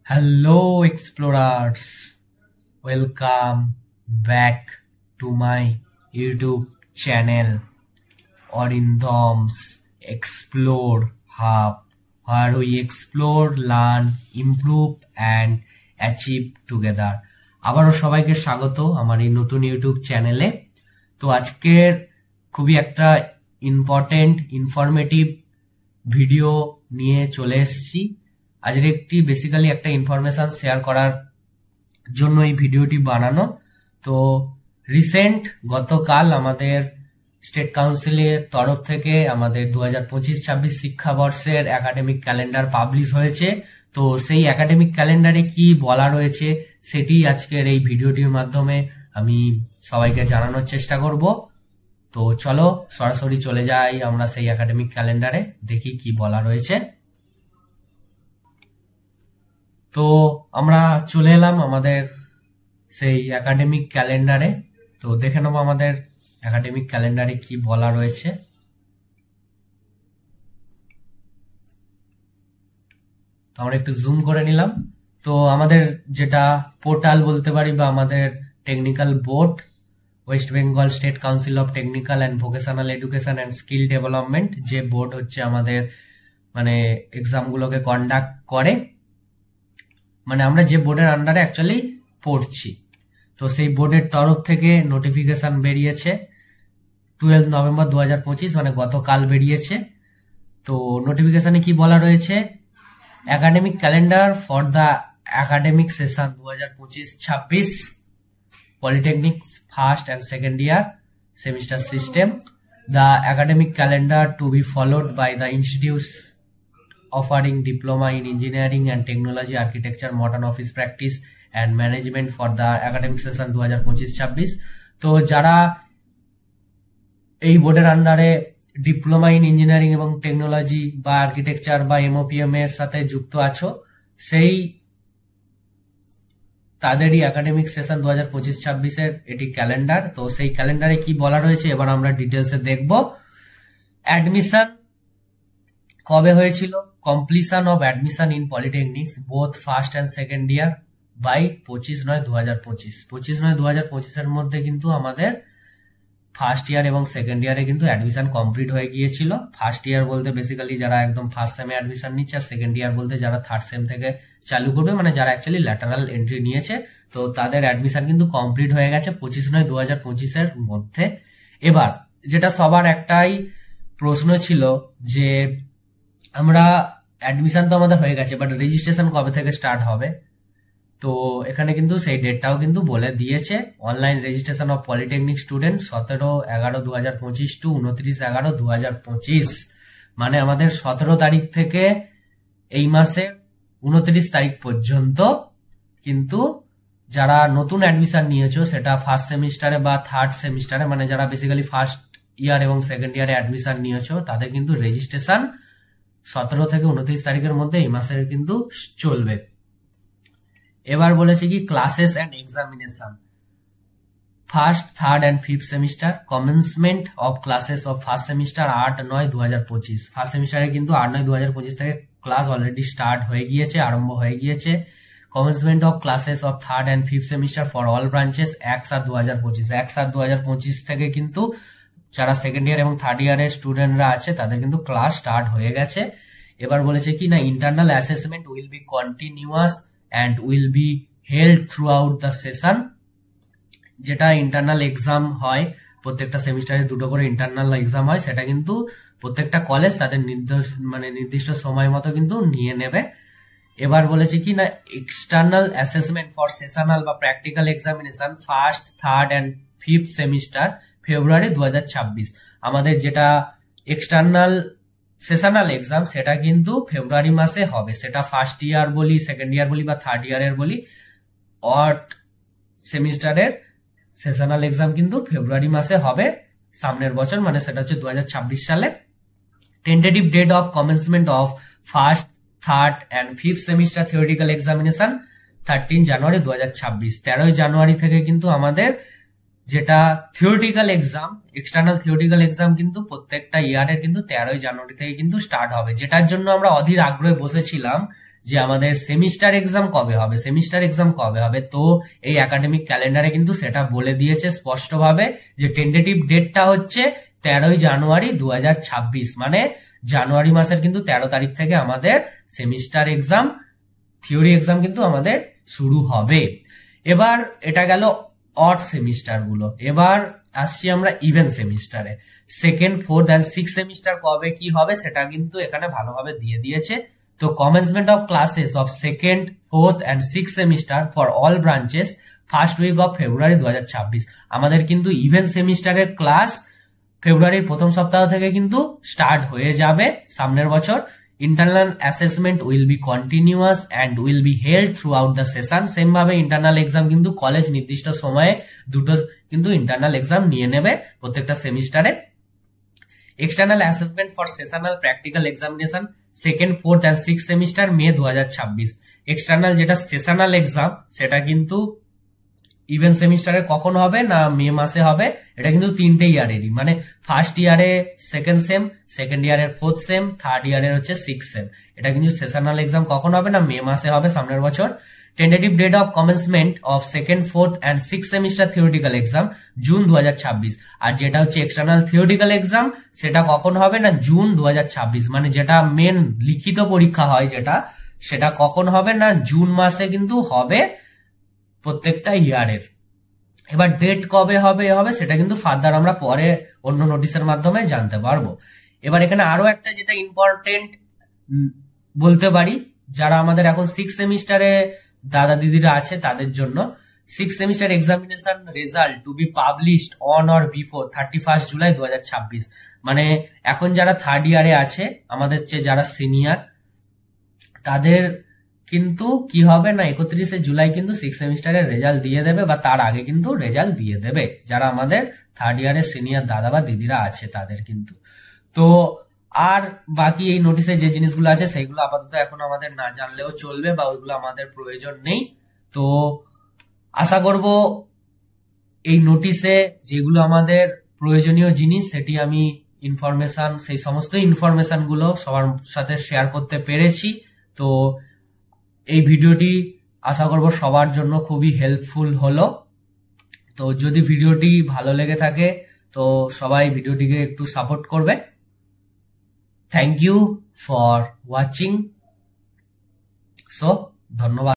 Hello, explorers. Welcome back to my YouTube channel, Orindham's Explore Hub, where we explore, learn, improve, and achieve together. আবারও সবাইকে স্বাগত আমার এই নতুন YouTube চ্যানেলে। তো আজকের খুবই একটা ইম্পর্টেন্ট ইনফরমেটিভ ভিডিও নিয়ে চলে এসেছি। আজকে বেসিক্যালি একটা ইনফরমেশন শেয়ার করার জন্য এই ভিডিওটি বানানো। তো রিসেন্ট গতকাল আমাদের স্টেট কাউন্সিলের তরফ থেকে আমাদের 2025-26 শিক্ষাবর্ষের একাডেমিক ক্যালেন্ডার পাবলিশ হয়েছে। তো সেই একাডেমিক ক্যালেন্ডারে কি বলা রয়েছে সেটি আজকের এই ভিডিওটির মাধ্যমে আমি সবাইকে জানানোর চেষ্টা করব। তো চলো সরাসরি চলে যাই আমরা সেই একাডেমিক ক্যালেন্ডারে, দেখি কি বলা রয়েছে। তো আমরা চলে এলাম আমাদের সেই একাডেমিক ক্যালেন্ডারে। তো দেখে নেবো আমাদের একাডেমিক ক্যালেন্ডারে কি বলা রয়েছে। তো আমরা একটু জুম করে নিলাম। তো আমাদের যেটা পোর্টাল বলতে পারি বা আমাদের technical board, West Bengal state council of technical and vocational education and skill development, যে বোর্ড হচ্ছে আমাদের এক্সামগুলোকে কন্ডাক্ট করে, আমরা যে বোর্ডের আন্ডারে অ্যাকচুয়ালি পড়ছি। তো সেই বোর্ডের তরফ থেকে নোটিফিকেশন বেরিয়েছে 12 নভেম্বর 2025, গতকাল বেরিয়েছে। তো নোটিফিকেশনে কি বলা রয়েছে, academic calendar for the academic session 2025-26 polytechnics first and second year semester system, the academic calendar to be followed by the institutes offering diploma in engineering and technology, architecture, modern office practice and management for the academic session 2025-26। তো যারা এই বোর্ডের আন্ডারে diploma in engineering এবং technology বা architecture বা এমওপিএম এর সাথে যুক্ত আছো, সেই তাদেরই একাডেমিক সেশন 2025-26 এর এটি ক্যালেন্ডার। তো সেই ক্যালেন্ডারে কি বলা রয়েছে এবার আমরা ডিটেলসে দেখব। অ্যাডমিশন কবে হয়েছিল, completion of admission in polytechnics both first and second year by 25/9/2025। 25/9/2025 এর মধ্যে কিন্তু আমাদের ফার্স্ট ইয়ার এবং সেকেন্ড ইয়ারে কিন্তু অ্যাডমিশন কমপ্লিট হয়ে গিয়েছিল। ফার্স্ট ইয়ার বলতে বেসিক্যালি যারা একদম ফার্স্ট সেমে অ্যাডমিশন নিচ্ছে, আর সেকেন্ড ইয়ার বলতে যারা থার্ড সেম থেকে চালু করবে, যারা অ্যাকচুয়ালি ল্যাটারাল এন্ট্রি নিয়েছে, তো তাদের অ্যাডমিশন কিন্তু কমপ্লিট হয়ে গেছে 25/9/2025 এর মধ্যে। এবার যেটা সবার একটাই প্রশ্ন ছিল যে আমরা অ্যাডমিশন তো আমাদের হয়ে গেছে, বাট রেজিস্ট্রেশন কবে থেকে স্টার্ট হবে। তো এখানে কিন্তু সেই ডেটটাও কিন্তু বলে দিয়েছে। Online registration of polytechnic student 17/11/2025 to 29/11/2025, আমাদের 17 তারিখ থেকে এই মাসে 29 তারিখ পর্যন্ত কিন্তু যারা নতুন অ্যাডমিশন নিয়েছো, সেটা ফার্স্ট সেমিস্টারে বা থার্ড সেমিস্টারে, যারা বেসিক্যালি ফার্স্ট ইয়ার এবং সেকেন্ড ইয়ারে অ্যাডমিশন নিয়েছো, তাদের কিন্তু রেজিস্ট্রেশন 17 থেকে 29 তারিখের মধ্যে এই মাসের কিন্তু চলবে। এবার বলেছে কি classes and examination first, third and fifth semester, commencement of classes of first semester 8/9/2025। First সেমিস্টারে কিন্তু 8/9/2025 থেকে ক্লাস অলরেডি স্টার্ট হয়ে গিয়েছে, আরম্ভ হয়ে গিয়েছে। Commencement of classes of third and fifth semester for all branches 1/7/2025। 1/7/2025 থেকে কিন্তু যারা সেকেন্ড ইয়ার এবং থার্ড ইয়ারের স্টুডেন্টরা আছে তাদের কিন্তু ক্লাস স্টার্ট হয়ে গেছে। এবার বলেছে কি না, internal assessment will be continuous and will be held through out the session. যেটা ইন্টারনাল এক্সাম হয়, প্রত্যেকটা সেমিস্টারে 2টো করে ইন্টারনাল এক্সাম হয়, সেটা কিন্তু প্রত্যেকটা কলেজ তাদের নির্দিষ্ট সময় মতো কিন্তু নিয়ে নেবে। এবার বলেছে কি না, এক্সটার্নাল অ্যাসেসমেন্ট ফর সেশনাল বা practical examination first, third and fifth semester February 2026। আমাদের যেটা এক্সটার্নাল সেশনাল এক্সাম সেটা কিন্তু ফেব্রুয়ারি মাসে হবে, সেটা ফার্স্ট ইয়ার বলি, সেকেন্ড ইয়ার বলি বা থার্ড ইয়ারের বলি। অড সেমিস্টারের সেশনাল এক্সাম কিন্তু ফেব্রুয়ারি মাসে হবে সামনের বছর, সেটা হচ্ছে 2026 সালে। Tentative date of commencement of first, third and fifth semester theoretical examination 13 January 2026। 13 জানুয়ারি থেকে কিন্তু আমাদের যেটা theoretical exam, external theoretical exam কিন্তু প্রত্যেকটা ইয়ারের কিন্তু 13 জানুয়ারি থেকে কিন্তু স্টার্ট হবে, যেটার জন্য আমরা অধীর আগ্রহে বসেছিলাম যে আমাদের সেমিস্টার এক্সাম কবে হবে, তো এই একাডেমিক ক্যালেন্ডারে কিন্তু সেটা বলে দিয়েছে স্পষ্টভাবে যে টেন্টেটিভ ডেটটা হচ্ছে 13ই জানুয়ারি 2026, মানে জানুয়ারি মাসের কিন্তু 13 তারিখ থেকে আমাদের সেমিস্টার এক্সাম, থিওরি এক্সাম কিন্তু আমাদের শুরু হবে। এবার এটা গেল অড সেমিস্টার গুলো, এবার আসছি আমরা ইভেন সেমিস্টারে। Second, fourth and six semester কবে কি হবে সেটা কিন্তু এখানে ভালোভাবে দিয়ে দিয়েছে। তো commencement of classes of second, fourth and six semester for all branches first week of February 2026। আমাদের কিন্তু ইভেন সেমিস্টারের ক্লাস ফেব্রুয়ারির প্রথম সপ্তাহ থেকে কিন্তু স্টার্ট হয়ে যাবে সামনের বছর। Internal assessment will be continuous and will be held through out the session. Same ভাবে ইন্টারনাল এক্সাম কিন্তু কলেজ নির্দিষ্ট সময়ে দুটো কিন্তু ইন্টারনাল এক্সাম নিয়ে নেবে প্রত্যেকটা সেমিস্টারে। External assessment for sessional practical examination second, fourth and six semester May 2026। External যেটা সেশনাল এক্সাম সেটা কিন্তু ইভেন সেমিস্টারে কখন হবে না মে মাসে হবে। এটা কিন্তু তিনটে ইয়ারেরই, মানে ফার্স্ট ইয়ারে সেকেন্ড সেম, সেকেন্ড ইয়ারের ফোর্থ সেম, থার্ড ইয়ারের হচ্ছে সিক্স সেম। এটা কিন্তু সেশনাল এক্সাম কখন হবে না মে মাসে হবে সামনের বছর। Tentative date of commencement of second, fourth and six semester theoretical exam June 2026। আর যেটা হচ্ছে এক্সটার্নাল থিওরিটিক্যাল এক্সাম সেটা কখন হবে না জুন 2026, মানে যেটা মেন লিখিত পরীক্ষা হয় যেটা, সেটা কখন হবে না জুন মাসে কিন্তু হবে প্রত্যেকটা ইয়ারের। এবার ডেট কবে হবে সেটা কিন্তু ফার্দার আমরা পরে অন্য নোটিশের মাধ্যমে জানতে পারবো। এবার এখানে আরো একটা যেটা ইম্পর্টেন্ট বলতে পারি, যারা আমাদের এখন সিক্স সেমিস্টারে দাদা দিদিরা আছে তাদের জন্য, six semester examination result to be published on or before 31 July 2026। মানে এখন যারা থার্ড ইয়ারে আছে আমাদের চেয়ে যারা সিনিয়র, তাদের কিন্তু কি হবে না 31শে জুলাই কিন্তু সিক্স সেমিস্টারের রেজাল্ট দিয়ে দেবে, বা তার আগে কিন্তু রেজাল্ট দিয়ে দেবে যারা আমাদের থার্ড ইয়ারের সিনিয়র দাদা বা দিদিরা আছে তাদের কিন্তু। তো আর বাকি এই নোটিশে যে জিনিসগুলো আছে সেইগুলো আপাতত এখন আমাদের না জানলেও চলবে, বা ওইগুলো আমাদের প্রয়োজন নেই। তো আশা করব এই নোটিশে যেগুলো আমাদের প্রয়োজনীয় জিনিস সেটি আমি ইনফরমেশন, সেই সমস্ত ইনফরমেশন গুলো সবার সাথে শেয়ার করতে পেরেছি। তো এই ভিডিওটি আশা করব সবার জন্য খুবই হেল্পফুল হলো। তো যদি ভিডিওটি ভালো লেগে থাকে তো সবাই ভিডিওটিকে একটু সাপোর্ট করবে। Thank you for watching. So ধন্যবাদ।